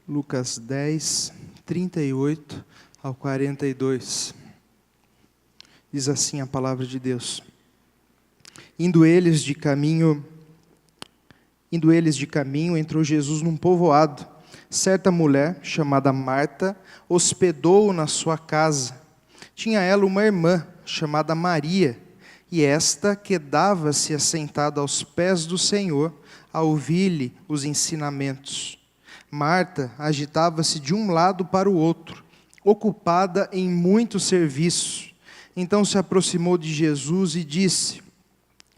Lucas 10, 38 ao 42. Diz assim a palavra de Deus. Indo eles de caminho, entrou Jesus num povoado. Certa mulher, chamada Marta, hospedou-o na sua casa. Tinha ela uma irmã, chamada Maria, e esta quedava-se assentada aos pés do Senhor, a ouvir-lhe os ensinamentos. Marta agitava-se de um lado para o outro, ocupada em muito serviço. Então se aproximou de Jesus e disse: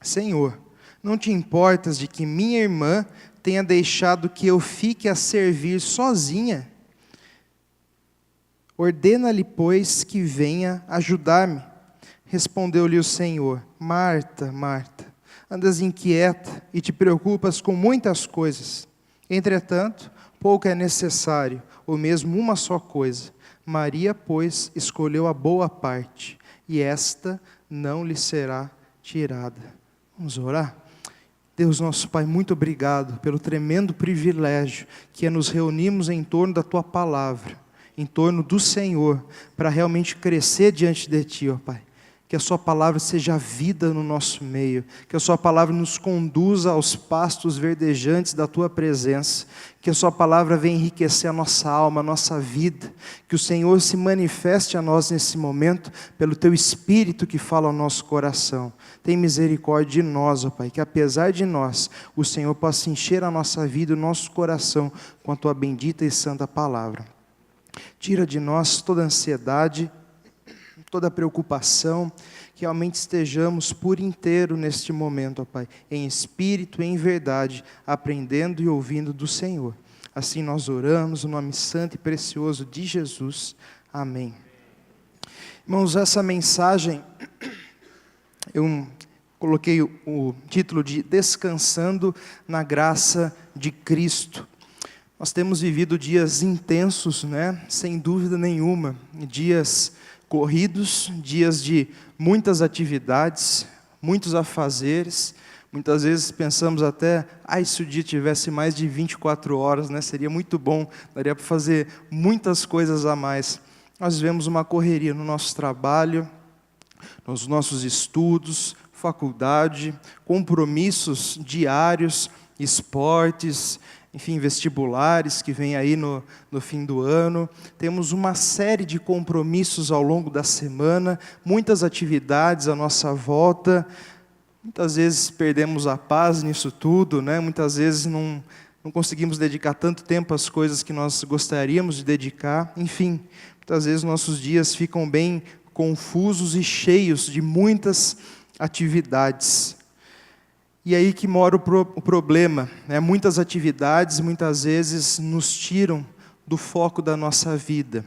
Senhor, não te importas de que minha irmã tenha deixado que eu fique a servir sozinha? Ordena-lhe, pois, que venha ajudar-me. Respondeu-lhe o Senhor: Marta, Marta, andas inquieta e te preocupas com muitas coisas. Entretanto, pouco é necessário, ou mesmo uma só coisa. Maria, pois, escolheu a boa parte, e esta não lhe será tirada. Vamos orar? Deus nosso Pai, muito obrigado pelo tremendo privilégio que é nos reunirmos em torno da Tua Palavra, em torno do Senhor, para realmente crescer diante de Ti, ó Pai. Que a Sua Palavra seja vida no nosso meio, que a Sua Palavra nos conduza aos pastos verdejantes da Tua presença, que a Sua Palavra venha enriquecer a nossa alma, a nossa vida, que o Senhor se manifeste a nós nesse momento, pelo Teu Espírito que fala ao nosso coração. Tem misericórdia de nós, ó Pai, que apesar de nós, o Senhor possa encher a nossa vida e o nosso coração com a Tua bendita e santa Palavra. Tira de nós toda ansiedade, toda preocupação, que realmente estejamos por inteiro neste momento, ó Pai, em espírito e em verdade, aprendendo e ouvindo do Senhor. Assim nós oramos, no nome santo e precioso de Jesus. Amém. Irmãos, essa mensagem, eu coloquei o título de Descansando na Graça de Cristo. Nós temos vivido dias intensos, né? Sem dúvida nenhuma, dias corridos, dias de muitas atividades, muitos afazeres. Muitas vezes pensamos até, se o dia tivesse mais de 24 horas, né, seria muito bom, daria para fazer muitas coisas a mais. Nós vivemos uma correria no nosso trabalho, nos nossos estudos, faculdade, compromissos diários, esportes, enfim, vestibulares que vem aí no fim do ano. Temos uma série de compromissos ao longo da semana, muitas atividades à nossa volta. Muitas vezes perdemos a paz nisso tudo, né? Muitas vezes não conseguimos dedicar tanto tempo às coisas que nós gostaríamos de dedicar. Enfim, muitas vezes nossos dias ficam bem confusos e cheios de muitas atividades. E aí que mora o problema, né? Muitas atividades, muitas vezes, nos tiram do foco da nossa vida.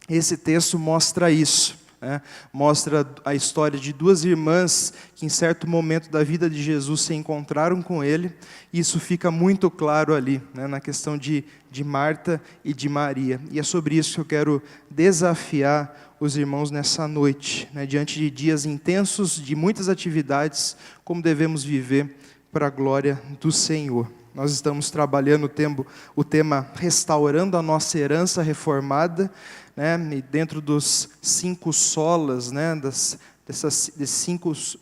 Esse texto mostra isso, né? Mostra a história de duas irmãs que, em certo momento da vida de Jesus, se encontraram com Ele. E isso fica muito claro ali, né? Na questão de Marta e de Maria. E é sobre isso que eu quero desafiar os irmãos nessa noite, né, diante de dias intensos, de muitas atividades, como devemos viver para a glória do Senhor. Nós estamos trabalhando o tema Restaurando a Nossa Herança Reformada, né, e dentro dos 5 solas, né, desses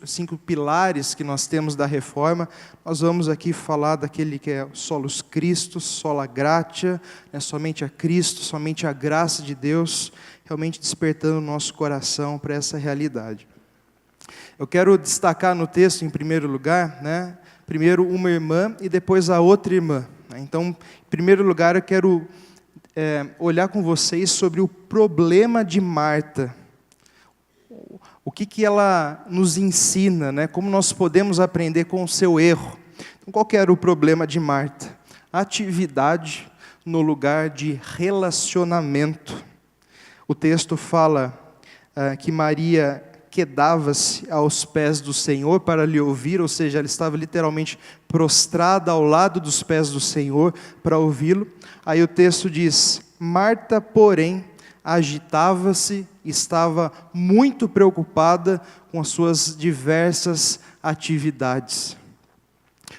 cinco pilares que nós temos da reforma, nós vamos aqui falar daquele que é solus Christus, sola gratia, né, somente a Cristo, somente a graça de Deus, realmente despertando o nosso coração para essa realidade. Eu quero destacar no texto, em primeiro lugar, né, primeiro uma irmã e depois a outra irmã. Então, em primeiro lugar, eu quero olhar com vocês sobre o problema de Marta. O que ela nos ensina, né? Como nós podemos aprender com o seu erro. Então, qual que era o problema de Marta? Atividade no lugar de relacionamento. O texto fala que Maria quedava-se aos pés do Senhor para lhe ouvir, ou seja, ela estava literalmente prostrada ao lado dos pés do Senhor para ouvi-lo. Aí o texto diz: Marta, porém, agitava-se, estava muito preocupada com as suas diversas atividades.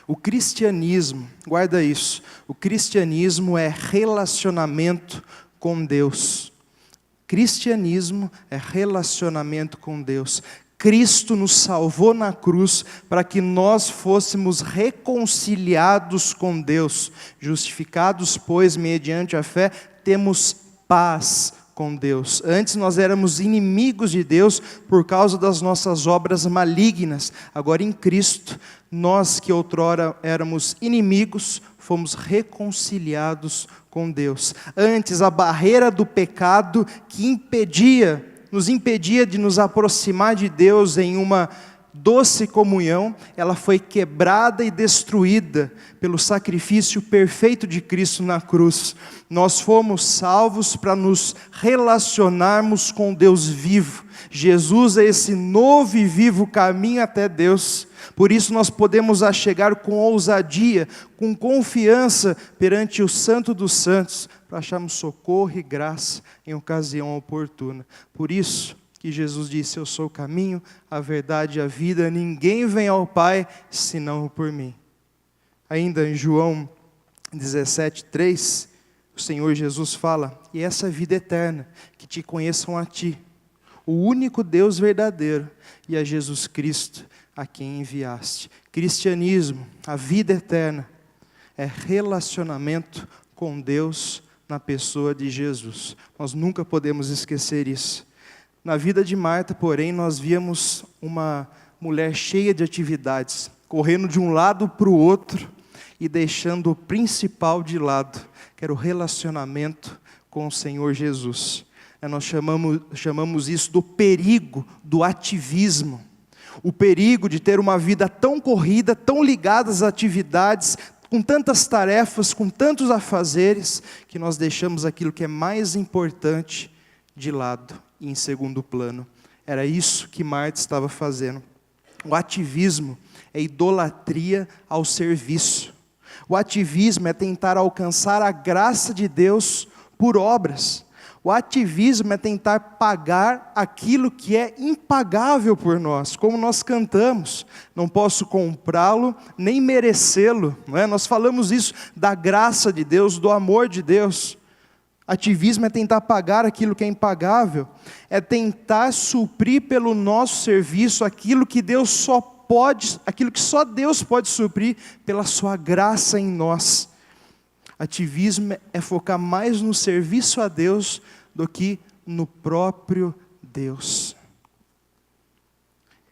O cristianismo, guarda isso, o cristianismo é relacionamento com Deus. Cristianismo é relacionamento com Deus. Cristo nos salvou na cruz para que nós fôssemos reconciliados com Deus. Justificados, pois, mediante a fé, temos paz com Deus. Antes nós éramos inimigos de Deus por causa das nossas obras malignas. Agora em Cristo, nós que outrora éramos inimigos, fomos reconciliados com Deus. Antes a barreira do pecado que nos impedia de nos aproximar de Deus em uma doce comunhão, ela foi quebrada e destruída pelo sacrifício perfeito de Cristo na cruz. Nós fomos salvos para nos relacionarmos com Deus vivo. Jesus é esse novo e vivo caminho até Deus. Por isso nós podemos achegar com ousadia, com confiança perante o Santo dos Santos, para acharmos socorro e graça em ocasião oportuna. Por isso que Jesus disse: eu sou o caminho, a verdade e a vida, ninguém vem ao Pai senão por mim. Ainda em João 17:3, o Senhor Jesus fala: e essa vida eterna, que te conheçam a ti, o único Deus verdadeiro, e a Jesus Cristo, a quem enviaste. Cristianismo, a vida eterna, é relacionamento com Deus na pessoa de Jesus. Nós nunca podemos esquecer isso. Na vida de Marta, porém, nós víamos uma mulher cheia de atividades, correndo de um lado para o outro e deixando o principal de lado, que era o relacionamento com o Senhor Jesus. Nós chamamos isso do perigo do ativismo. O perigo de ter uma vida tão corrida, tão ligada às atividades, com tantas tarefas, com tantos afazeres, que nós deixamos aquilo que é mais importante de lado e em segundo plano. Era isso que Marta estava fazendo. O ativismo é idolatria ao serviço. O ativismo é tentar alcançar a graça de Deus por obras. O ativismo é tentar pagar aquilo que é impagável por nós, como nós cantamos. Não posso comprá-lo, nem merecê-lo. Não é? Nós falamos isso da graça de Deus, do amor de Deus. Ativismo é tentar pagar aquilo que é impagável. É tentar suprir pelo nosso serviço aquilo que aquilo que só Deus pode suprir pela sua graça em nós. Ativismo é focar mais no serviço a Deus do que no próprio Deus.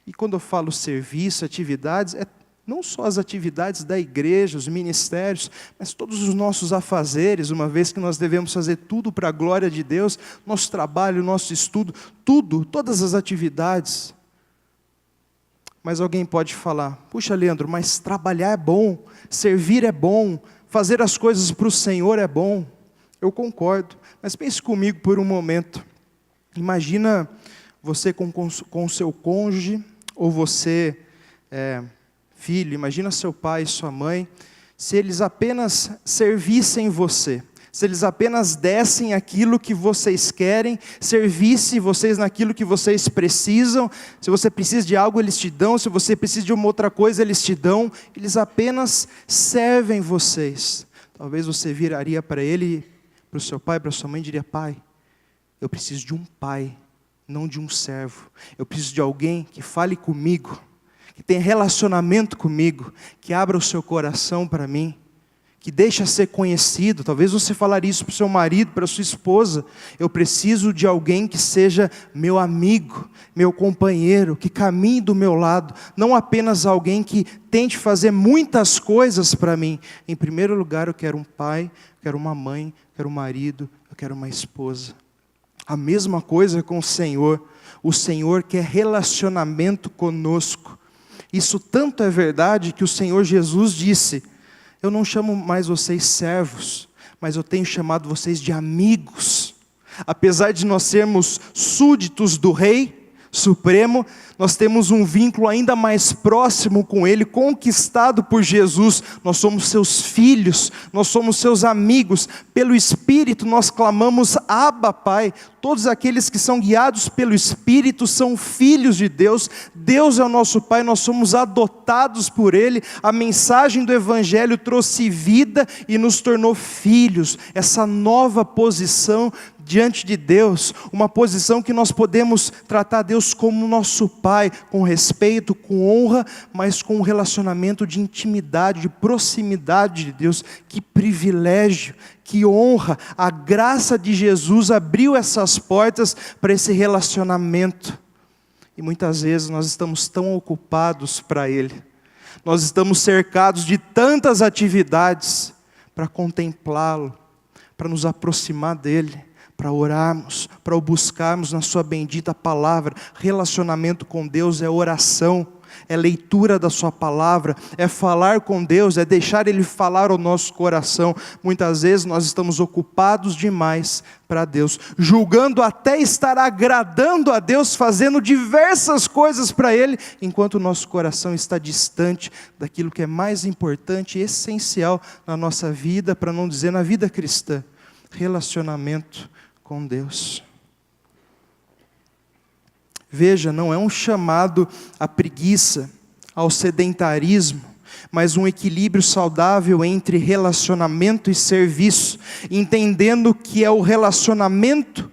E quando eu falo serviço, atividades, é não só as atividades da igreja, os ministérios, mas todos os nossos afazeres, uma vez que nós devemos fazer tudo para a glória de Deus, nosso trabalho, nosso estudo, tudo, todas as atividades. Mas alguém pode falar: puxa, Leandro, mas trabalhar é bom, servir é bom, fazer as coisas para o Senhor é bom. Eu concordo, mas pense comigo por um momento. Imagina você com seu cônjuge, ou você, filho, imagina seu pai e sua mãe, se eles apenas servissem você, se eles apenas dessem aquilo que vocês querem, servissem vocês naquilo que vocês precisam. Se você precisa de algo, eles te dão. Se você precisa de uma outra coisa, eles te dão. Eles apenas servem vocês. Talvez você viraria para ele, para o seu pai, para a sua mãe, e diria: pai, eu preciso de um pai, não de um servo. Eu preciso de alguém que fale comigo, que tenha relacionamento comigo, que abra o seu coração para mim, que deixe ser conhecido. Talvez você falaria isso para o seu marido, para a sua esposa: eu preciso de alguém que seja meu amigo, meu companheiro, que caminhe do meu lado, não apenas alguém que tente fazer muitas coisas para mim. Em primeiro lugar, eu quero um pai, eu quero uma mãe, eu quero um marido, eu quero uma esposa. A mesma coisa com o Senhor. O Senhor quer relacionamento conosco. Isso tanto é verdade que o Senhor Jesus disse: eu não chamo mais vocês servos, mas eu tenho chamado vocês de amigos. Apesar de nós sermos súditos do Rei Supremo, nós temos um vínculo ainda mais próximo com Ele, conquistado por Jesus. Nós somos seus filhos, nós somos seus amigos. Pelo Espírito nós clamamos: Abba, Pai. Todos aqueles que são guiados pelo Espírito são filhos de Deus. Deus é o nosso Pai, nós somos adotados por Ele, a mensagem do Evangelho trouxe vida e nos tornou filhos, essa nova posição diante de Deus, uma posição que nós podemos tratar Deus como nosso Pai, com respeito, com honra, mas com um relacionamento de intimidade, de proximidade de Deus. Que privilégio, que honra, a graça de Jesus abriu essas portas para esse relacionamento. E muitas vezes nós estamos tão ocupados para Ele, nós estamos cercados de tantas atividades para contemplá-lo, para nos aproximar dEle, para orarmos, para o buscarmos na sua bendita palavra. Relacionamento com Deus é oração, é leitura da sua palavra, é falar com Deus, é deixar Ele falar ao nosso coração. Muitas vezes nós estamos ocupados demais para Deus, julgando até estar agradando a Deus, fazendo diversas coisas para Ele, enquanto o nosso coração está distante daquilo que é mais importante e essencial na nossa vida, para não dizer na vida cristã: relacionamento com Deus. Veja, não é um chamado à preguiça, ao sedentarismo, mas um equilíbrio saudável entre relacionamento e serviço, entendendo que é o relacionamento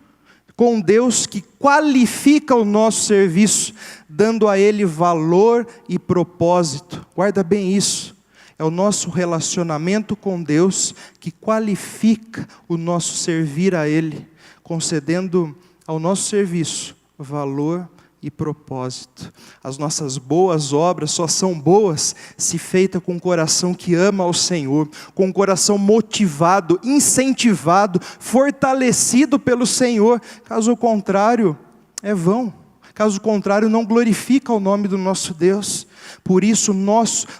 com Deus que qualifica o nosso serviço, dando a Ele valor e propósito. Guarda bem isso. É o nosso relacionamento com Deus que qualifica o nosso servir a Ele, concedendo ao nosso serviço valor e propósito. As nossas boas obras só são boas se feita com um coração que ama ao Senhor, com um coração motivado, incentivado, fortalecido pelo Senhor. Caso contrário, é vão. Caso contrário, não glorifica o nome do nosso Deus. Por isso,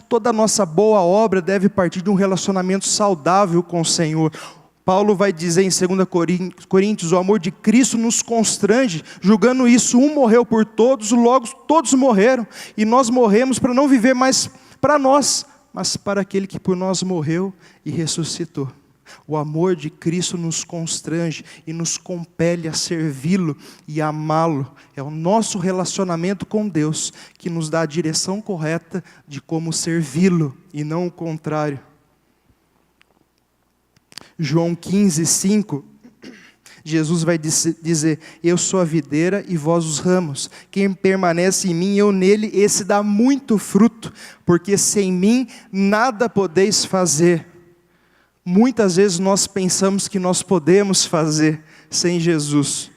toda a nossa boa obra deve partir de um relacionamento saudável com o Senhor. Paulo vai dizer em 2 Coríntios, o amor de Cristo nos constrange, julgando isso, um morreu por todos, logo todos morreram, e nós morremos para não viver mais para nós, mas para aquele que por nós morreu e ressuscitou. O amor de Cristo nos constrange e nos compele a servi-lo e amá-lo. É o nosso relacionamento com Deus que nos dá a direção correta de como servi-lo e não o contrário. João 15:5, Jesus vai dizer: eu sou a videira e vós os ramos. Quem permanece em mim e eu nele, esse dá muito fruto, porque sem mim nada podeis fazer. Muitas vezes nós pensamos que nós podemos fazer sem Jesus.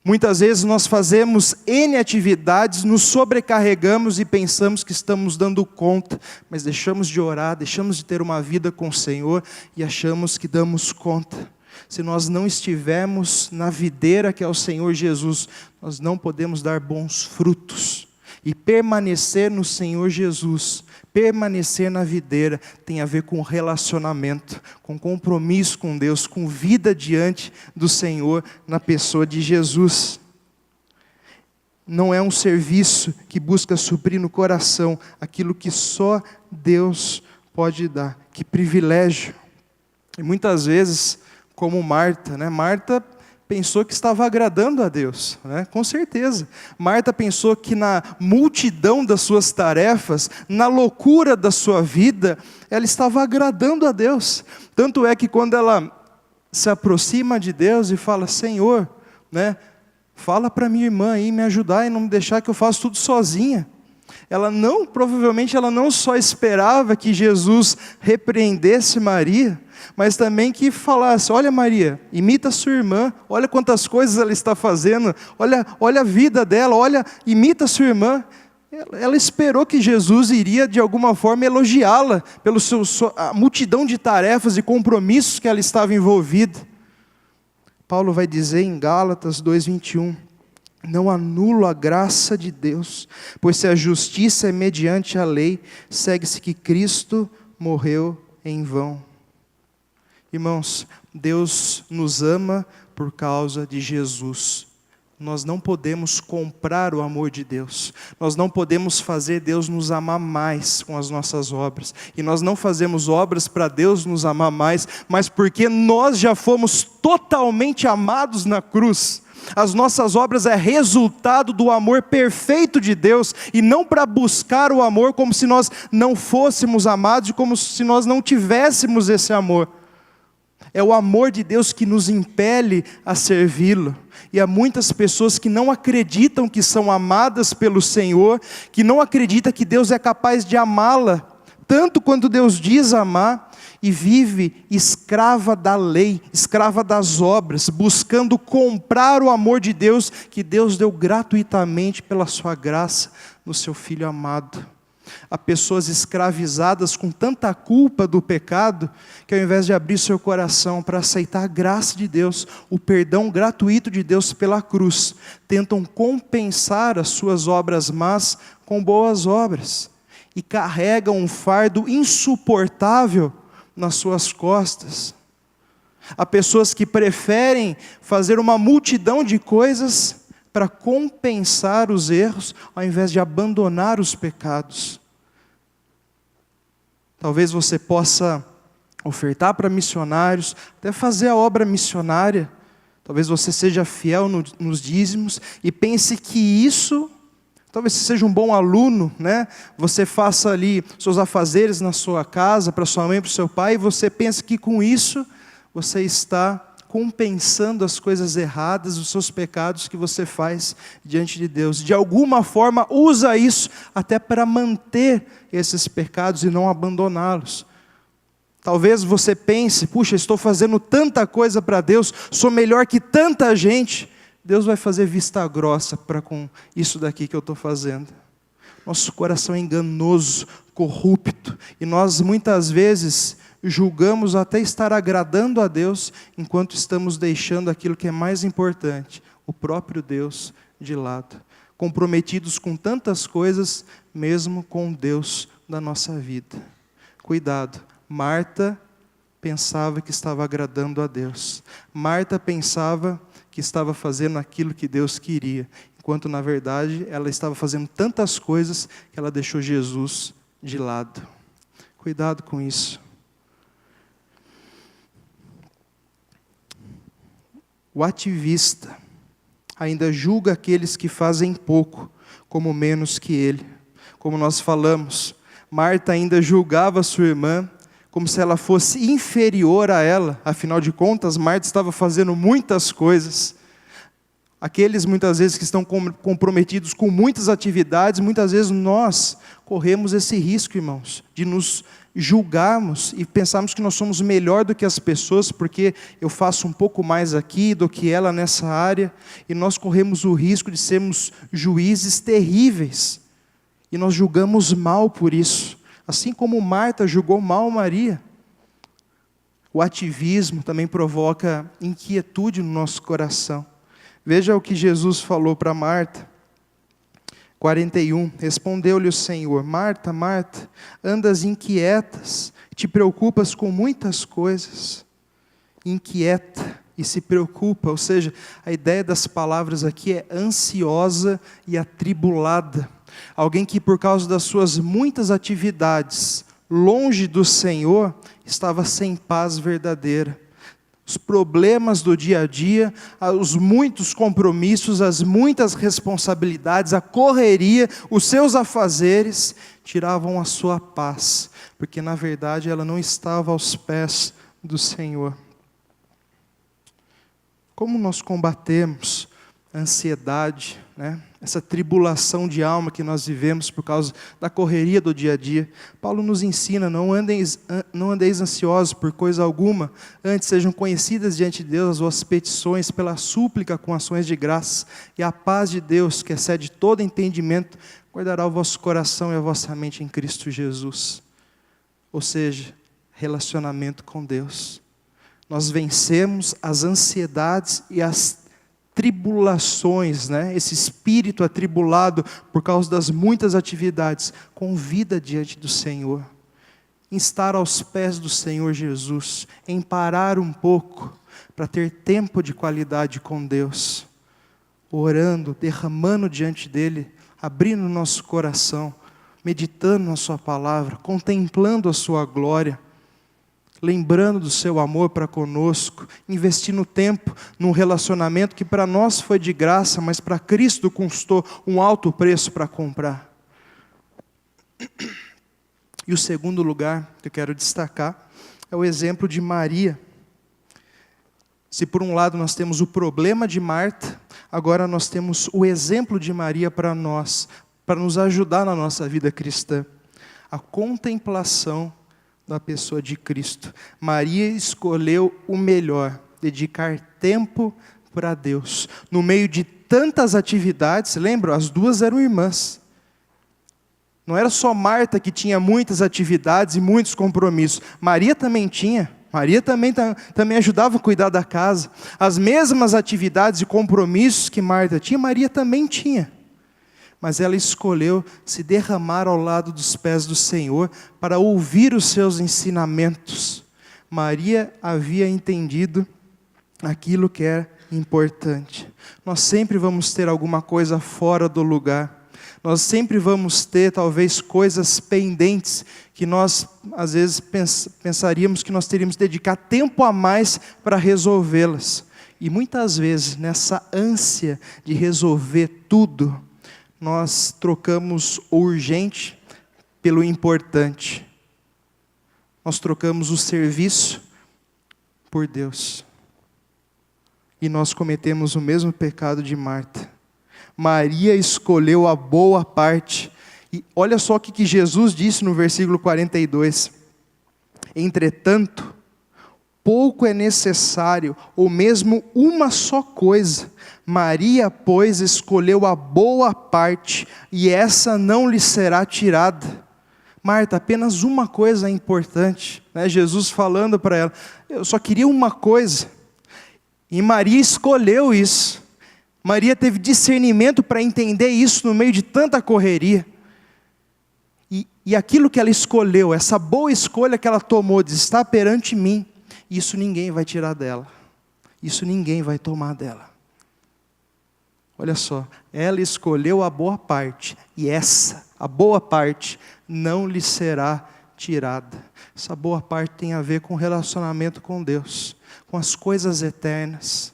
Muitas vezes nós fazemos N atividades, nos sobrecarregamos e pensamos que estamos dando conta, mas deixamos de orar, deixamos de ter uma vida com o Senhor e achamos que damos conta. Se nós não estivermos na videira que é o Senhor Jesus, nós não podemos dar bons frutos. E permanecer no Senhor Jesus, permanecer na videira, tem a ver com relacionamento, com compromisso com Deus, com vida diante do Senhor na pessoa de Jesus. Não é um serviço que busca suprir no coração aquilo que só Deus pode dar. Que privilégio! E muitas vezes, como Marta, Marta pensou que estava agradando a Deus, com certeza. Marta pensou que na multidão das suas tarefas, na loucura da sua vida, ela estava agradando a Deus. Tanto é que quando ela se aproxima de Deus e fala: Senhor, fala para minha irmã aí me ajudar e não me deixar que eu faça tudo sozinha. Provavelmente ela não só esperava que Jesus repreendesse Maria, mas também que falasse: olha Maria, imita a sua irmã, olha quantas coisas ela está fazendo, olha a vida dela, imita a sua irmã. Ela esperou que Jesus iria de alguma forma elogiá-la pela a multidão de tarefas e compromissos que ela estava envolvida. Paulo vai dizer em Gálatas 2:21, não anulo a graça de Deus, pois se a justiça é mediante a lei, segue-se que Cristo morreu em vão. Irmãos, Deus nos ama por causa de Jesus. Nós não podemos comprar o amor de Deus. Nós não podemos fazer Deus nos amar mais com as nossas obras. E nós não fazemos obras para Deus nos amar mais, mas porque nós já fomos totalmente amados na cruz. As nossas obras é resultado do amor perfeito de Deus, e não para buscar o amor como se nós não fôssemos amados, como se nós não tivéssemos esse amor. É o amor de Deus que nos impele a servi-lo. E há muitas pessoas que não acreditam que são amadas pelo Senhor, que não acreditam que Deus é capaz de amá-la, tanto quanto Deus diz amar, e vive escrava da lei, escrava das obras, buscando comprar o amor de Deus, que Deus deu gratuitamente pela sua graça no seu Filho amado. Há pessoas escravizadas com tanta culpa do pecado, que ao invés de abrir seu coração para aceitar a graça de Deus, o perdão gratuito de Deus pela cruz, tentam compensar as suas obras más com boas obras, e carregam um fardo insuportável nas suas costas. Há pessoas que preferem fazer uma multidão de coisas para compensar os erros, ao invés de abandonar os pecados. Talvez você possa ofertar para missionários, até fazer a obra missionária. Talvez você seja fiel nos dízimos e pense que isso, talvez você seja um bom aluno, né? Você faça ali seus afazeres na sua casa, para sua mãe, para o seu pai, e você pensa que com isso você está compensando as coisas erradas, os seus pecados que você faz diante de Deus. De alguma forma, usa isso até para manter esses pecados e não abandoná-los. Talvez você pense, puxa, estou fazendo tanta coisa para Deus, sou melhor que tanta gente. Deus vai fazer vista grossa para com isso daqui que eu estou fazendo. Nosso coração é enganoso, corrupto, e nós muitas vezes julgamos até estar agradando a Deus, enquanto estamos deixando aquilo que é mais importante, o próprio Deus, de lado. Comprometidos com tantas coisas, mesmo com Deus da nossa vida. Cuidado, Marta pensava que estava agradando a Deus. Marta pensava que estava fazendo aquilo que Deus queria, enquanto na verdade ela estava fazendo tantas coisas que ela deixou Jesus de lado. Cuidado com isso. O ativista ainda julga aqueles que fazem pouco como menos que ele. Como nós falamos, Marta ainda julgava sua irmã como se ela fosse inferior a ela. Afinal de contas, Marta estava fazendo muitas coisas. Aqueles muitas vezes que estão comprometidos com muitas atividades, muitas vezes nós corremos esse risco, irmãos, de nos julgarmos e pensarmos que nós somos melhor do que as pessoas, porque eu faço um pouco mais aqui do que ela nessa área, e nós corremos o risco de sermos juízes terríveis, e nós julgamos mal por isso, assim como Marta julgou mal Maria. O ativismo também provoca inquietude no nosso coração. Veja o que Jesus falou para Marta. 41, respondeu-lhe o Senhor: Marta, Marta, andas inquietas, te preocupas com muitas coisas. Inquieta e se preocupa, ou seja, a ideia das palavras aqui é ansiosa e atribulada. Alguém que por causa das suas muitas atividades, longe do Senhor, estava sem paz verdadeira. Os problemas do dia a dia, os muitos compromissos, as muitas responsabilidades, a correria, os seus afazeres, tiravam a sua paz, porque na verdade ela não estava aos pés do Senhor. Como nós combatemos a ansiedade, né? Essa tribulação de alma que nós vivemos por causa da correria do dia a dia? Paulo nos ensina: não andeis ansiosos por coisa alguma, antes sejam conhecidas diante de Deus as vossas petições pela súplica com ações de graça, e a paz de Deus, que excede todo entendimento, guardará o vosso coração e a vossa mente em Cristo Jesus. Ou seja, relacionamento com Deus. Nós vencemos as ansiedades e as tribulações, né? Esse espírito atribulado por causa das muitas atividades, com vida diante do Senhor, em estar aos pés do Senhor Jesus, em parar um pouco para ter tempo de qualidade com Deus, orando, derramando diante dEle, abrindo o nosso coração, meditando na sua palavra, contemplando a sua glória, lembrando do seu amor para conosco, investindo tempo num relacionamento que para nós foi de graça, mas para Cristo custou um alto preço para comprar. E o segundo lugar que eu quero destacar é o exemplo de Maria. Se por um lado nós temos o problema de Marta, agora nós temos o exemplo de Maria para nós, para nos ajudar na nossa vida cristã. A contemplação da pessoa de Cristo. Maria escolheu o melhor, dedicar tempo para Deus. No meio de tantas atividades, lembram? As duas eram irmãs. Não era só Marta que tinha muitas atividades e muitos compromissos. Maria também tinha. Maria também ajudava a cuidar da casa. As mesmas atividades e compromissos que Marta tinha, Maria também tinha. Mas ela escolheu se derramar ao lado dos pés do Senhor para ouvir os seus ensinamentos. Maria havia entendido aquilo que é importante. Nós sempre vamos ter alguma coisa fora do lugar. Nós sempre vamos ter, talvez, coisas pendentes que nós, às vezes, pensaríamos que nós teríamos que dedicar tempo a mais para resolvê-las. E muitas vezes, nessa ânsia de resolver tudo, nós trocamos o urgente pelo importante. Nós trocamos o serviço por Deus. E nós cometemos o mesmo pecado de Marta. Maria escolheu a boa parte. E olha só o que Jesus disse no versículo 42. Entretanto, pouco é necessário, ou mesmo uma só coisa. Maria, pois, escolheu a boa parte, e essa não lhe será tirada. Marta, apenas uma coisa é importante, né? Jesus falando para ela, eu só queria uma coisa. E Maria escolheu isso. Maria teve discernimento para entender isso no meio de tanta correria. E aquilo que ela escolheu, essa boa escolha que ela tomou de estar perante mim, isso ninguém vai tirar dela. Isso ninguém vai tomar dela. Olha só, ela escolheu a boa parte. E essa, a boa parte, não lhe será tirada. Essa boa parte tem a ver com o relacionamento com Deus, com as coisas eternas.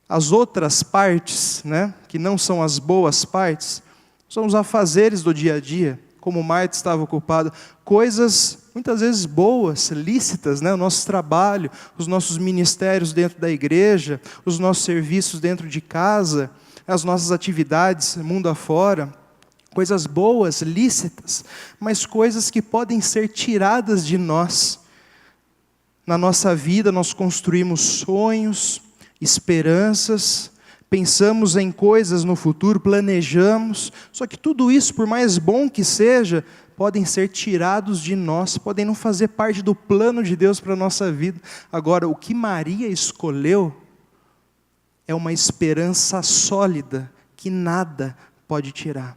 As outras partes, né, que não são as boas partes, são os afazeres do dia a dia, como Marta estava ocupada, coisas muitas vezes boas, lícitas, né, o nosso trabalho, os nossos ministérios dentro da igreja, os nossos serviços dentro de casa, as nossas atividades mundo afora, coisas boas, lícitas, mas coisas que podem ser tiradas de nós. Na nossa vida nós construímos sonhos, esperanças, pensamos em coisas no futuro, planejamos, só que tudo isso, por mais bom que seja, podem ser tirados de nós, podem não fazer parte do plano de Deus para a nossa vida. Agora, o que Maria escolheu é uma esperança sólida, que nada pode tirar.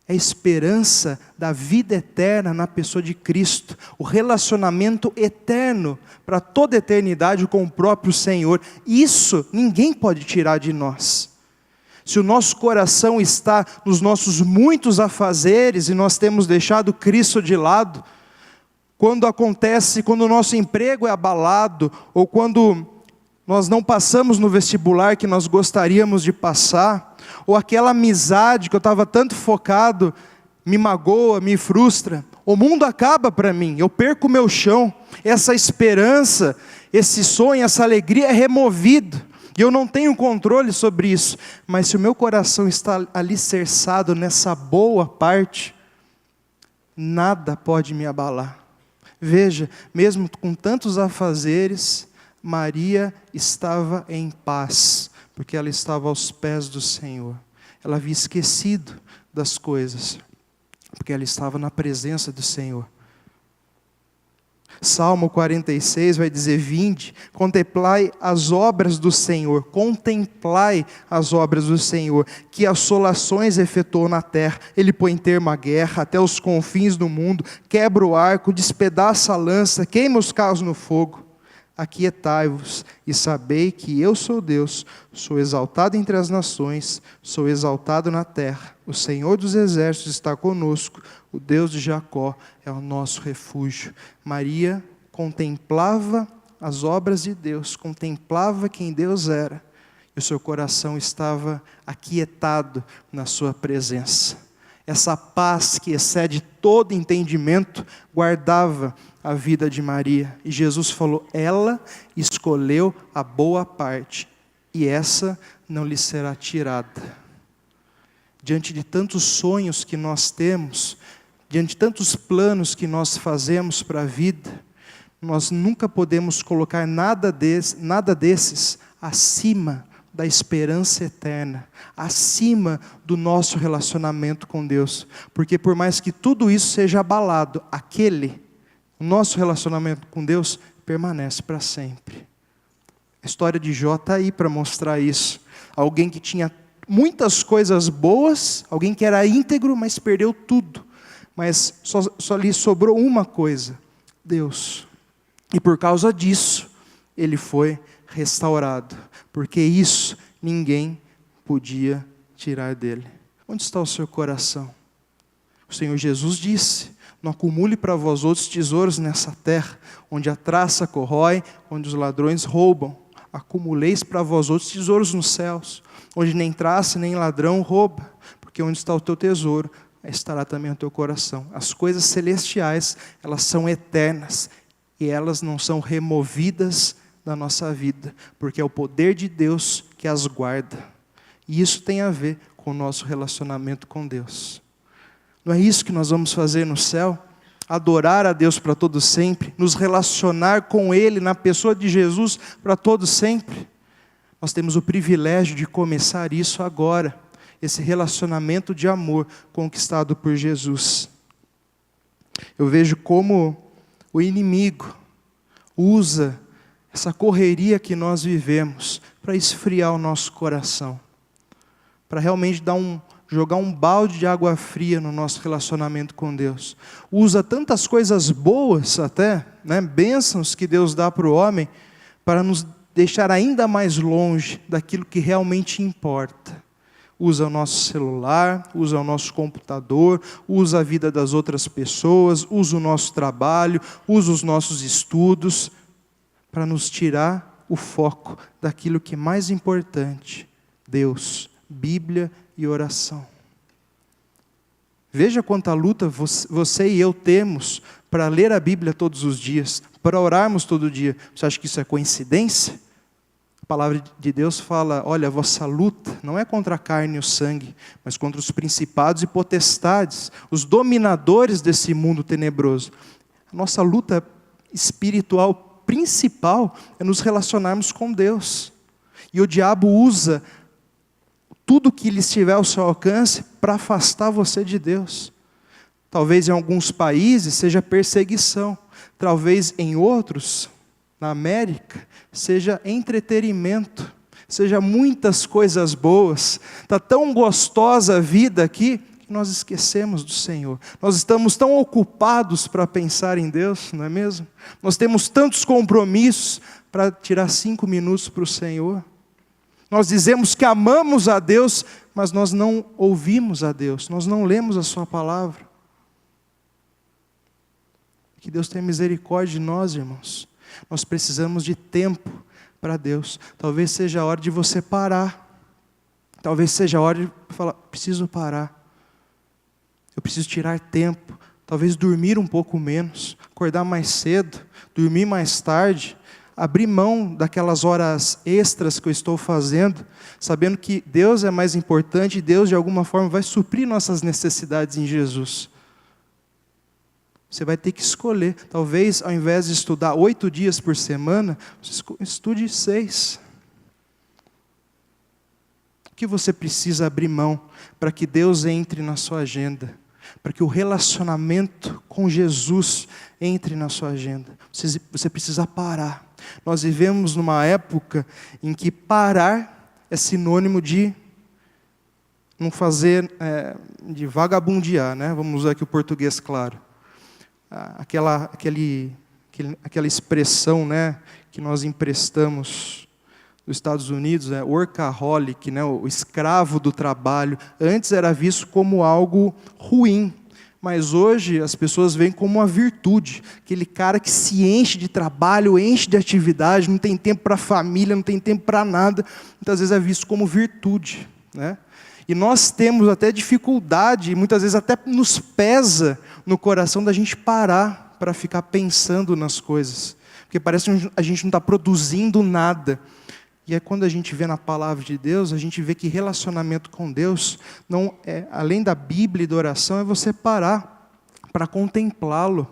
É a esperança da vida eterna na pessoa de Cristo, o relacionamento eterno para toda a eternidade com o próprio Senhor. Isso ninguém pode tirar de nós. Se o nosso coração está nos nossos muitos afazeres e nós temos deixado Cristo de lado, quando o nosso emprego é abalado, ou quando nós não passamos no vestibular que nós gostaríamos de passar, ou aquela amizade que eu estava tanto focado, me magoa, me frustra, o mundo acaba para mim, eu perco o meu chão, essa esperança, esse sonho, essa alegria é removido, e eu não tenho controle sobre isso, mas se o meu coração está alicerçado nessa boa parte, nada pode me abalar. Veja, mesmo com tantos afazeres, Maria estava em paz, porque ela estava aos pés do Senhor. Ela havia esquecido das coisas, porque ela estava na presença do Senhor. Salmo 46 vai dizer, vinde, contemplai as obras do Senhor, contemplai as obras do Senhor, que assolações efetuou na terra, Ele põe termo à guerra, até os confins do mundo, quebra o arco, despedaça a lança, queima os carros no fogo. aquietai-vos e sabei que eu sou Deus, sou exaltado entre as nações, sou exaltado na terra. O Senhor dos exércitos está conosco, o Deus de Jacó é o nosso refúgio. Maria contemplava as obras de Deus, contemplava quem Deus era, e o seu coração estava aquietado na sua presença. Essa paz que excede todo entendimento guardava a vida de Maria. E Jesus falou, ela escolheu a boa parte, e essa não lhe será tirada. Diante de tantos sonhos que nós temos, diante de tantos planos que nós fazemos para a vida, nós nunca podemos colocar nada desses acima da esperança eterna, acima do nosso relacionamento com Deus. Porque por mais que tudo isso seja abalado, o nosso relacionamento com Deus permanece para sempre. A história de Jó está aí para mostrar isso. Alguém que tinha muitas coisas boas, alguém que era íntegro, mas perdeu tudo. Mas só lhe sobrou uma coisa, Deus. E por causa disso, ele foi restaurado. Porque isso ninguém podia tirar dele. Onde está o seu coração? O Senhor Jesus disse, não acumule para vós outros tesouros nessa terra, onde a traça corrói, onde os ladrões roubam. Acumuleis para vós outros tesouros nos céus, onde nem traça nem ladrão rouba. Porque onde está o teu tesouro, estará também o teu coração. As coisas celestiais, elas são eternas, e elas não são removidas da nossa vida, porque é o poder de Deus que as guarda. E isso tem a ver com o nosso relacionamento com Deus. Não é isso que nós vamos fazer no céu? Adorar a Deus para todo sempre, nos relacionar com Ele na pessoa de Jesus para todo sempre. Nós temos o privilégio de começar isso agora, esse relacionamento de amor conquistado por Jesus. Eu vejo como o inimigo usa essa correria que nós vivemos para esfriar o nosso coração, para realmente jogar um balde de água fria no nosso relacionamento com Deus. Usa tantas coisas boas até, bênçãos que Deus dá para o homem, para nos deixar ainda mais longe daquilo que realmente importa. Usa o nosso celular, usa o nosso computador, usa a vida das outras pessoas, usa o nosso trabalho, usa os nossos estudos, para nos tirar o foco daquilo que é mais importante, Deus, Bíblia e oração. Veja quanta luta você e eu temos para ler a Bíblia todos os dias, para orarmos todo dia. Você acha que isso é coincidência? A palavra de Deus fala, olha, a vossa luta não é contra a carne e o sangue, mas contra os principados e potestades, os dominadores desse mundo tenebroso. A nossa luta espiritual principal é nos relacionarmos com Deus. E o diabo usa tudo que lhe estiver ao seu alcance para afastar você de Deus. Talvez em alguns países seja perseguição. Talvez em outros, na América, seja entretenimento. Seja muitas coisas boas. Está tão gostosa a vida aqui, nós esquecemos do Senhor. Nós estamos tão ocupados para pensar em Deus, não é mesmo? Nós temos tantos compromissos para tirar 5 minutos para o Senhor. Nós dizemos que amamos a Deus, mas nós não ouvimos a Deus, nós não lemos a sua palavra. Que Deus tenha misericórdia de nós, irmãos. Nós precisamos de tempo para Deus. Talvez seja a hora de você parar. Talvez seja a hora de falar, preciso parar. Eu preciso tirar tempo, talvez dormir um pouco menos, acordar mais cedo, dormir mais tarde, abrir mão daquelas horas extras que eu estou fazendo, sabendo que Deus é mais importante e Deus de alguma forma vai suprir nossas necessidades em Jesus. Você vai ter que escolher, talvez ao invés de estudar 8 dias por semana, você estude 6. O que você precisa abrir mão para que Deus entre na sua agenda? Para que o relacionamento com Jesus entre na sua agenda. Você precisa parar. Nós vivemos numa época em que parar é sinônimo de não fazer, de vagabundear, né? Vamos usar aqui o português claro. Aquele aquela expressão, né, que nós emprestamos dos Estados Unidos, workaholic, né, o escravo do trabalho. Antes era visto como algo ruim, mas hoje as pessoas veem como uma virtude. Aquele cara que se enche de trabalho, enche de atividade, não tem tempo para a família, não tem tempo para nada, muitas vezes é visto como virtude, né? E nós temos até dificuldade, muitas vezes até nos pesa no coração da gente parar para ficar pensando nas coisas, porque parece que a gente não está produzindo nada. E é quando a gente vê na palavra de Deus, a gente vê que relacionamento com Deus, não é, além da Bíblia e da oração, é você parar para contemplá-lo,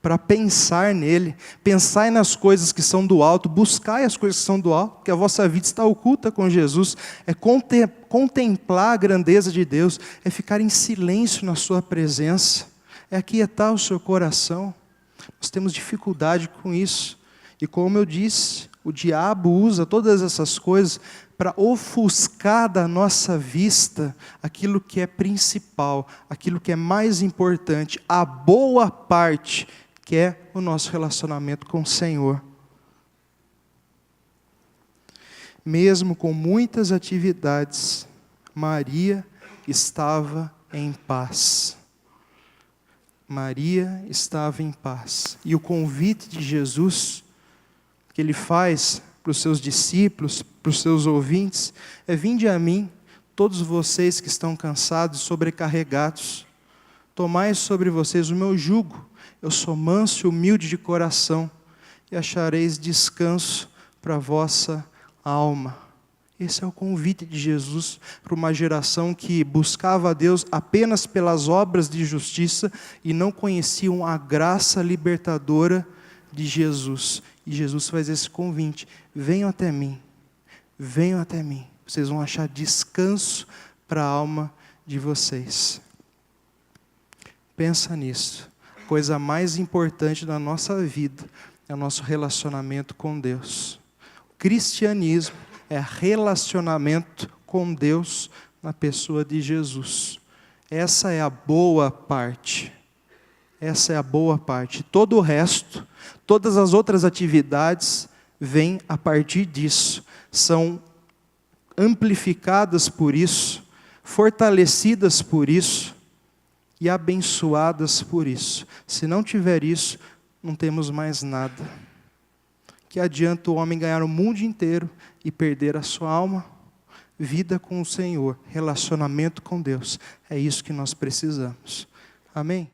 para pensar nele, pensar nas coisas que são do alto, buscar as coisas que são do alto, porque a vossa vida está oculta com Jesus, é contemplar a grandeza de Deus, é ficar em silêncio na sua presença, é aquietar o seu coração. Nós temos dificuldade com isso, e como eu disse, o diabo usa todas essas coisas para ofuscar da nossa vista aquilo que é principal, aquilo que é mais importante, a boa parte, que é o nosso relacionamento com o Senhor. Mesmo com muitas atividades, Maria estava em paz. Maria estava em paz. E o convite de Jesus, que Ele faz para os seus discípulos, para os seus ouvintes, é: vinde a mim, todos vocês que estão cansados e sobrecarregados, tomai sobre vocês o meu jugo, eu sou manso e humilde de coração, e achareis descanso para a vossa alma. Esse é o convite de Jesus para uma geração que buscava a Deus apenas pelas obras de justiça e não conheciam a graça libertadora de Jesus. E Jesus faz esse convite: venham até mim, vocês vão achar descanso para a alma de vocês. Pensa nisso, a coisa mais importante da nossa vida é o nosso relacionamento com Deus. O cristianismo é relacionamento com Deus na pessoa de Jesus. Essa é a boa parte. Essa é a boa parte. Todo o resto, todas as outras atividades, vêm a partir disso. São amplificadas por isso, fortalecidas por isso e abençoadas por isso. Se não tiver isso, não temos mais nada. Que adianta o homem ganhar o mundo inteiro e perder a sua alma? Vida com o Senhor, relacionamento com Deus. É isso que nós precisamos. Amém?